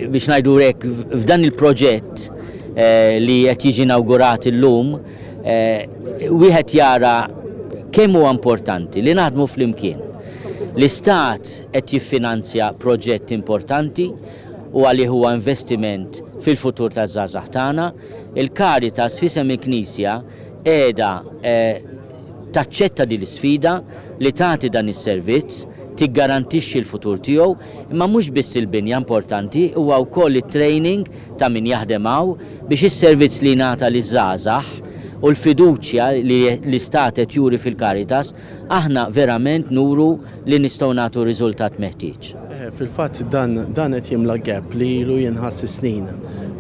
Biex ngħidu hekk f'dan il-proġett li qed jiġi inawgurat illum, wieħed jara kemm huwa importanti li naħdmu flimkien. L-Istat qed jiffinanzja proġett importanti u għalih huwa investiment fil-futur taż-żgħażagħ tagħna. Il-Caritas f'isem il-Knisja qiegħda taċċetta din l-isfida li tagħti dan is-servizz, tiggarantixxi l-futur tiegħu, imma mhux biss il-binja importanti, huwa wkoll it-training ta' min jaħdem hawn biex is-servizz li ngħata liż-żgħażagħ u l-fiduċja li l-Istat qed juri fil-Caritas aħna verament nuru li nistgħu nagħtu riżultat meħtieġ. Fil-fatt dan qed jimla gap li ilu jinħass snin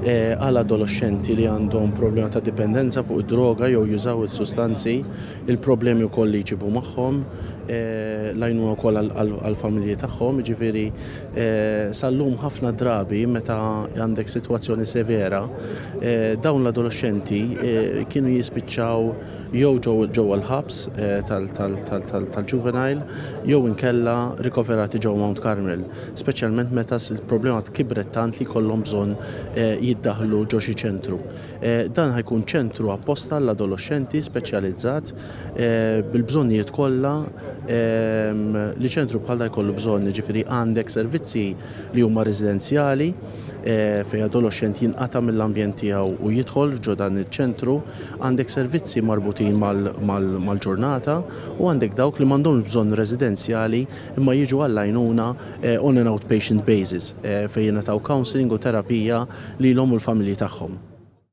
għal adolescenti li għandhom problema ta' dipendenza fuq id-droga jew jużaw is-sustanzi, il-problemi wkoll li jġibu magħhom, lajnuna wkoll għall-familji tagħhom, jiġifieri sal-lum ħafna drabi meta għandek sitwazzjoni severa, dawn l-adolescenti kienu jispiċċaw jew ġewwa l-ħabs tal-juvenile jew inkella rikoverati ġewwa Mount Carmel, speċjalment meta il-problema kibret tant li jkollhom bżonn jiddaħħlu ġo xi ċentru. Dan ħajkun ċentru apposta l-adolescenti speċjalizzat bil-bżonnijiet kollha li ċentru bħal jkollu bżonn, jiġifieri għandek servizzi li huma residenzjali fejn adolescent jinqata' mill-ambjent tiegħu u jidħol ġo dan iċ-ċentru, għandek servizzi marbutin mal-ġurnata u għandek dawk li m'għandhomx bżonn residenzjali imma jiġu għall-għajnuna on an outpatient basis fejn jingħataw counseling u terapija lilhom u l-familji tagħhom.